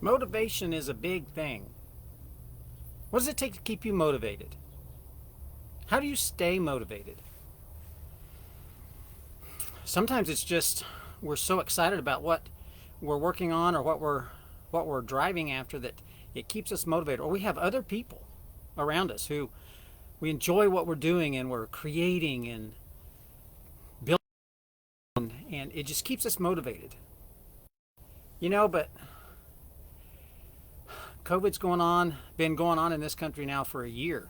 Motivation is a big thing. What does it take to keep you motivated? How do you stay motivated? Sometimes it's just we're so excited about what we're working on or what we're driving after that it keeps us motivated. Or we have other people around us who we enjoy what we're doing and we're creating and building, and it just keeps us motivated. But COVID's been going on in this country now for a year.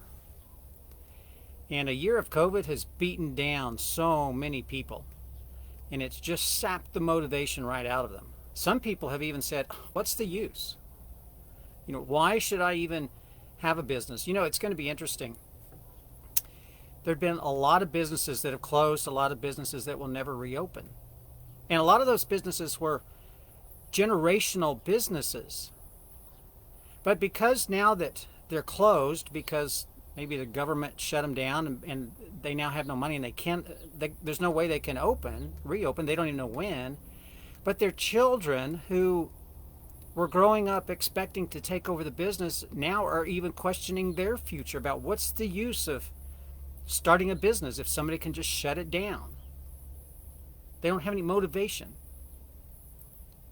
And a year of COVID has beaten down so many people. And it's just sapped the motivation right out of them. Some people have even said, what's the use? Why should I even have a business? It's going to be interesting. There have been a lot of businesses that have closed, a lot of businesses that will never reopen. And a lot of those businesses were generational businesses. But because now that they're closed, because maybe the government shut them down and they now have no money and there's no way they can reopen, they don't even know when. But their children who were growing up expecting to take over the business now are even questioning their future about what's the use of starting a business if somebody can just shut it down. They don't have any motivation.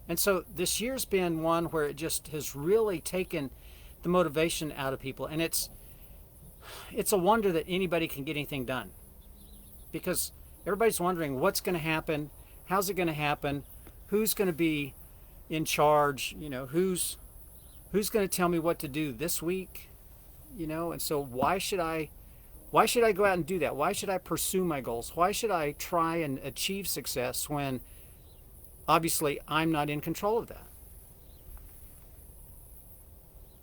And so this year's been one where it just has really taken the motivation out of people. And it's a wonder that anybody can get anything done. Because everybody's wondering what's going to happen, how's it going to happen, who's going to be in charge, who's going to tell me what to do this week, and so why should I go out and do that? Why should I pursue my goals? Why should I try and achieve success when obviously I'm not in control of that?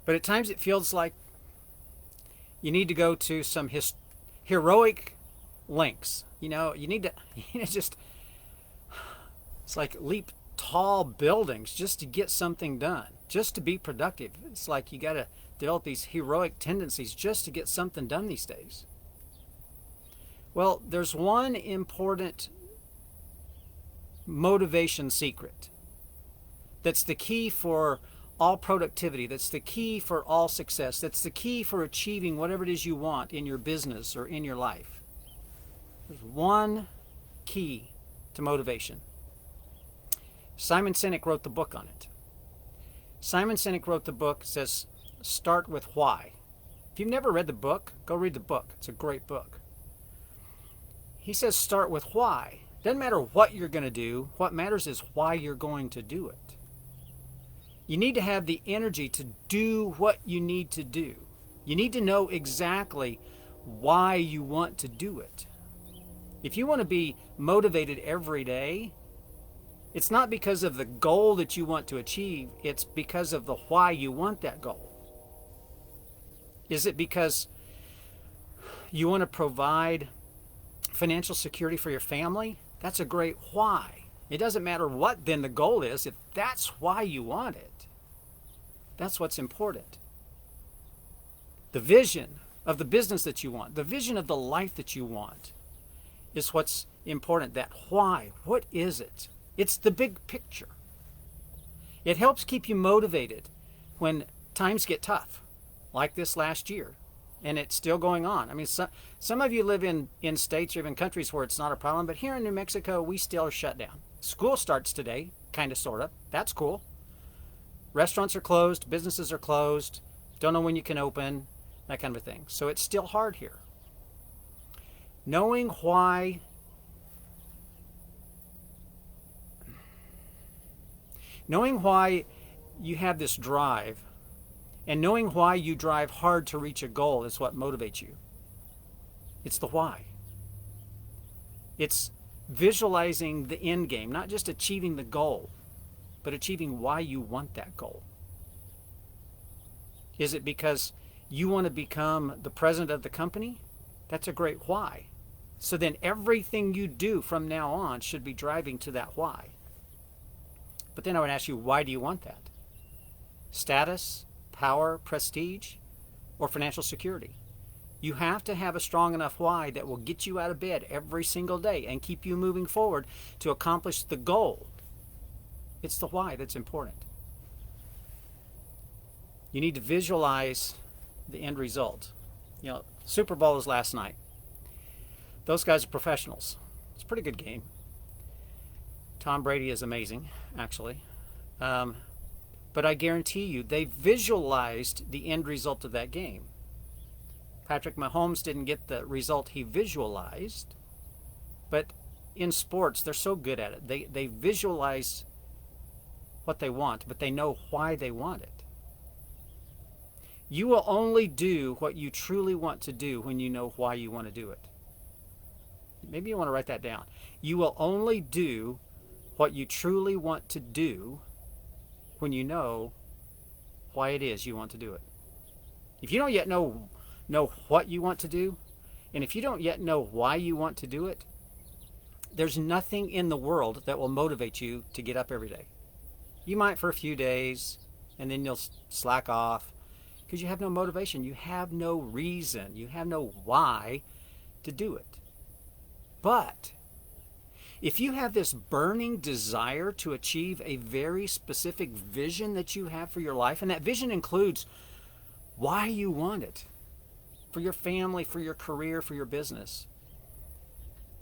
But at times it feels like you need to go to some heroic lengths. You need to just, it's like leap tall buildings just to get something done, just to be productive. It's like you got to develop these heroic tendencies just to get something done these days. Well, there's one important motivation secret that's the key for all productivity, that's the key for all success, that's the key for achieving whatever it is you want in your business or in your life. There's one key to motivation. Simon Sinek wrote the book on it. Simon Sinek wrote the book, says, start with why. If you've never read the book, go read the book. It's a great book. He says start with why. Doesn't matter what you're going to do. What matters is why you're going to do it. You need to have the energy to do what you need to do. You need to know exactly why you want to do it. If you want to be motivated every day, it's not because of the goal that you want to achieve, it's because of the why you want that goal. Is it because you want to provide financial security for your family? That's a great why. It doesn't matter what then the goal is, if that's why you want it. That's what's important. The vision of the business that you want, the vision of the life that you want is what's important. That why. What is it? It's the big picture. It helps keep you motivated when times get tough, like this last year. And it's still going on. I mean, some of you live in states or even countries where it's not a problem, but here in New Mexico, we still are shut down. School starts today, kind of, sort of. That's cool. Restaurants are closed, businesses are closed, don't know when you can open, that kind of a thing. So it's still hard here. Knowing why you have this drive and knowing why you drive hard to reach a goal is what motivates you. It's the why. It's visualizing the end game, not just achieving the goal, but achieving why you want that goal. Is it because you want to become the president of the company? That's a great why. So then everything you do from now on should be driving to that why. But then I would ask you, why do you want that? Status, power, prestige, or financial security? You have to have a strong enough why that will get you out of bed every single day and keep you moving forward to accomplish the goal. It's the why that's important. You need to visualize the end result. You know, Super Bowl is last night. Those guys are professionals. It's a pretty good game. Tom Brady is amazing, actually. But I guarantee you, they visualized the end result of that game. Patrick Mahomes didn't get the result he visualized, but in sports, they're so good at it. They visualize what they want, but they know why they want it. You will only do what you truly want to do when you know why you want to do it. Maybe you want to write that down. You will only do what you truly want to do when you know why it is you want to do it. If you don't yet know what you want to do, and if you don't yet know why you want to do it, there's nothing in the world that will motivate you to get up every day. You might for a few days, and then you'll slack off because you have no motivation. You have no reason. You have no why to do it. But if you have this burning desire to achieve a very specific vision that you have for your life, and that vision includes why you want it, for your family, for your career, for your business.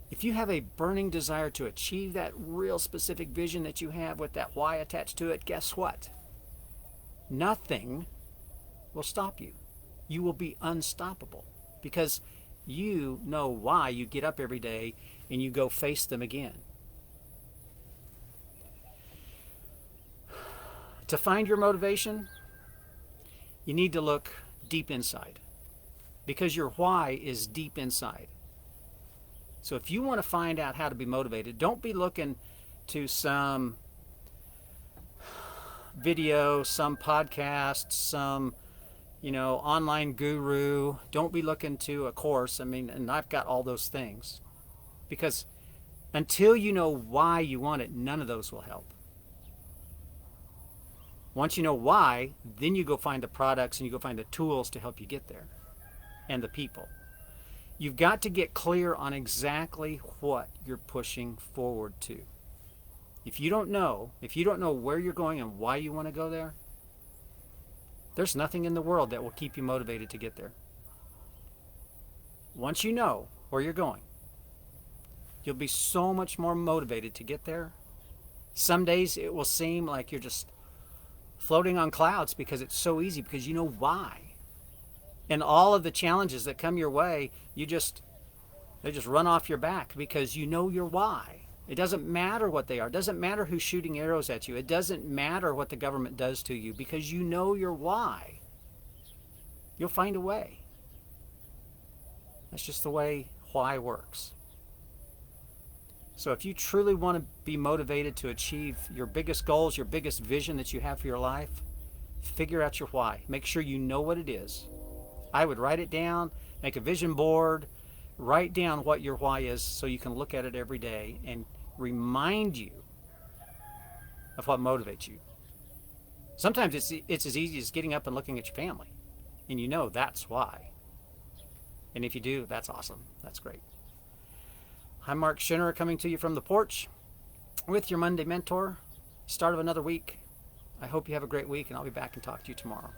If you have a burning desire to achieve that real specific vision that you have with that why attached to it, guess what? Nothing will stop you. You will be unstoppable because you know why you get up every day and you go face them again. To find your motivation, you need to look deep inside because your why is deep inside. So if you want to find out how to be motivated, don't be looking to some video, some podcast, some online guru. Don't be looking to a course. And I've got all those things. Because until you know why you want it, none of those will help. Once you know why, then you go find the products and you go find the tools to help you get there, and the people. You've got to get clear on exactly what you're pushing forward to. If you don't know where you're going and why you want to go there, there's nothing in the world that will keep you motivated to get there. Once you know where you're going, you'll be so much more motivated to get there. Some days it will seem like you're just floating on clouds because it's so easy, because you know why. And all of the challenges that come your way, they just run off your back because you know your why. It doesn't matter what they are. It doesn't matter who's shooting arrows at you. It doesn't matter what the government does to you because you know your why. You'll find a way. That's just the way why works. So if you truly want to be motivated to achieve your biggest goals, your biggest vision that you have for your life, figure out your why. Make sure you know what it is. I would write it down, make a vision board, write down what your why is so you can look at it every day and remind you of what motivates you. Sometimes it's as easy as getting up and looking at your family, and you know that's why. And if you do, that's awesome. That's great. I'm Mark Schinner, coming to you from the porch with your Monday Mentor. Start of another week. I hope you have a great week, and I'll be back and talk to you tomorrow.